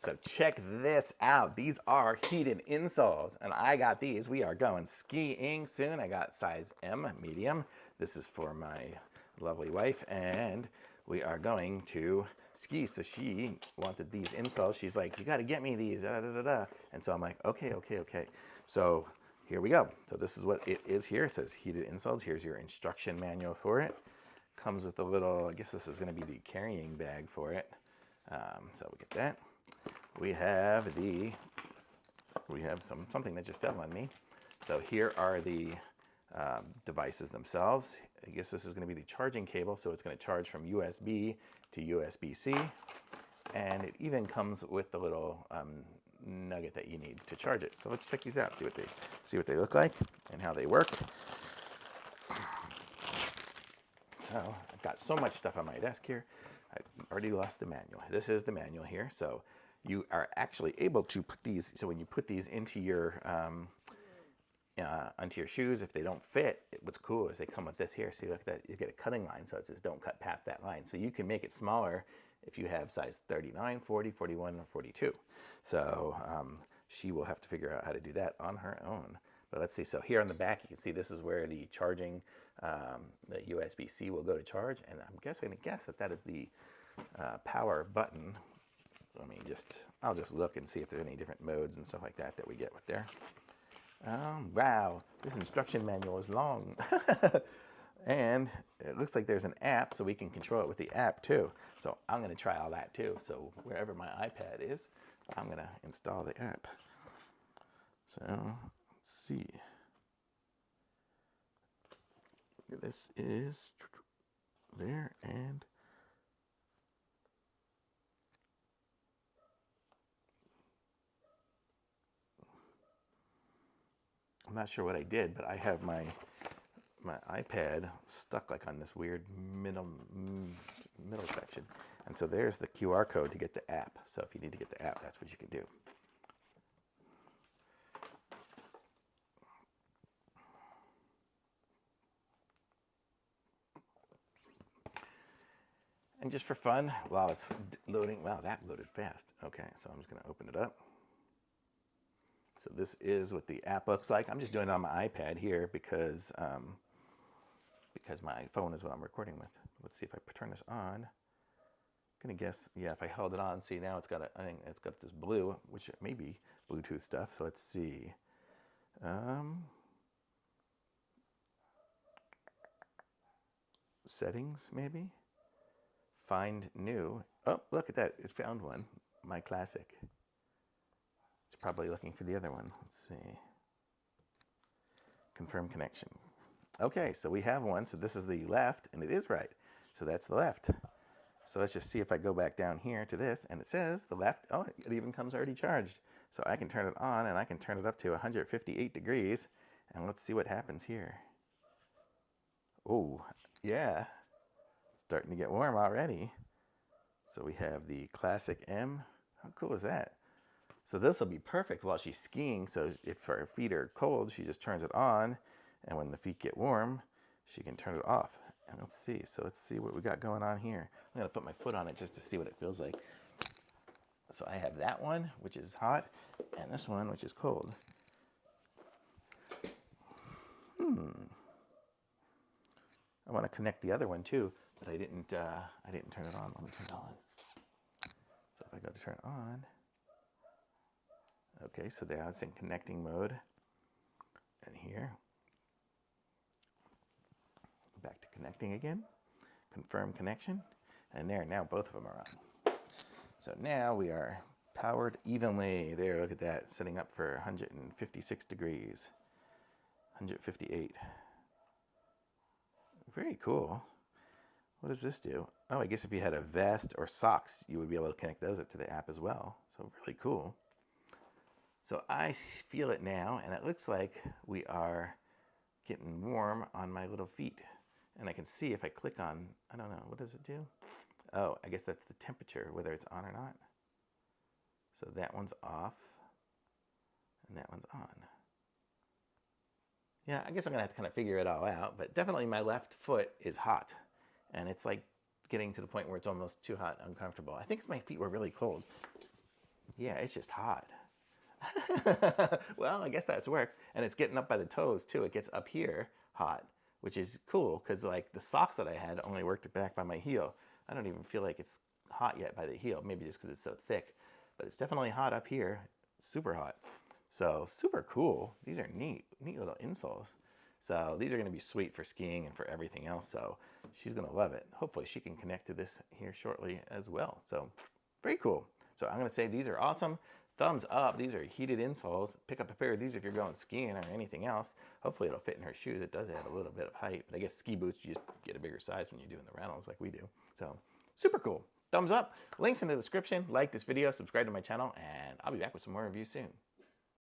So check this out. These are heated insoles, and I got these. We are going skiing soon. I got size M, medium. This is for my lovely wife, and we are going to ski. So she wanted these insoles. She's like, you got to get me these, da, da, da, da. And so I'm like, okay. So here we go. So this is what it is here. It says heated insoles. Here's your instruction manual for it. Comes with a little, I guess this is going to be the carrying bag for it. So we get that. We have something that just fell on me. So here are the devices themselves. I guess this is going to be the charging cable, so it's going to charge from USB to USB-C, and it even comes with the little nugget that you need to charge it. So let's check these out, see what they look like and how they work. So I've got so much stuff on my desk here. I've already lost the manual. This is the manual here. So you are actually able to put these, so when you put these into your onto your shoes, if they don't fit, what's cool is they come with this here. See, look at that, you get a cutting line, so it says don't cut past that line. So you can make it smaller if you have size 39, 40, 41, or 42. So she will have to figure out how to do that on her own. But let's see, so here on the back, you can see this is where the charging, the USB-C will go to charge, and I'm going to guess that is the power button. I'll just look and see if there's any different modes and stuff like that we get with there. Wow, this instruction manual is long. And it looks like there's an app, so we can control it with the app too. So I'm going to try all that too. So wherever my iPad is, I'm going to install the app. So let's see. This is there, and I'm not sure what I did, but I have my iPad stuck like on this weird middle section. And so there's the QR code to get the app. So if you need to get the app, that's what you can do. And just for fun, while it's loading, wow, that loaded fast. Okay, so I'm just going to open it up. So this is what the app looks like. I'm just doing it on my iPad here because my phone is what I'm recording with. Let's see if I turn this on. I'm gonna guess, yeah, if I held it on, see now I think it's got this blue, which may be Bluetooth stuff. So let's see. Settings, maybe? Find new. Oh, look at that, it found one, my classic. It's probably looking for the other one. Let's see. Confirm connection. Okay, so we have one. So this is the left, and it is right. So that's the left. So let's just see if I go back down here to this, and it says the left. Oh, it even comes already charged. So I can turn it on, and I can turn it up to 158 degrees. And let's see what happens here. Oh, yeah. It's starting to get warm already. So we have the classic M. How cool is that? So this will be perfect while she's skiing. So if her feet are cold, she just turns it on. And when the feet get warm, she can turn it off. And let's see. So let's see what we got going on here. I'm going to put my foot on it just to see what it feels like. So I have that one, which is hot, and this one, which is cold. I want to connect the other one too, but I didn't turn it on. Let me turn it on. So if I go to turn it on, okay, so there it's in connecting mode. And here, back to connecting again, confirm connection, and there, now both of them are on. So now we are powered evenly. There, look at that, setting up for 156 degrees, 158. Very cool. What does this do? Oh, I guess if you had a vest or socks, you would be able to connect those up to the app as well. So really cool. So I feel it now, and it looks like we are getting warm on my little feet. And I can see if I click on, I don't know, what does it do? Oh, I guess that's the temperature, whether it's on or not. So that one's off, and that one's on. Yeah, I guess I'm gonna have to kind of figure it all out, but definitely my left foot is hot, and it's like getting to the point where it's almost too hot, uncomfortable. I think my feet were really cold. Yeah, it's just hot. Well, I guess that's worked. And it's getting up by the toes too. It gets up here hot, which is cool because like the socks that I had only worked back by my heel. I don't even feel like it's hot yet by the heel, maybe just because it's so thick. But it's definitely hot up here, super hot. So super cool. These are neat little insoles. So these are going to be sweet for skiing and for everything else. So she's going to love it. Hopefully she can connect to this here shortly as well. So very cool. So I'm going to say these are awesome. Thumbs up. These are heated insoles. Pick up a pair of these if you're going skiing or anything else. Hopefully it'll fit in her shoes. It does add a little bit of height, but I guess ski boots, you just get a bigger size when you're doing the rentals like we do. So super cool. Thumbs up. Links in the description. Like this video, subscribe to my channel, and I'll be back with some more reviews soon.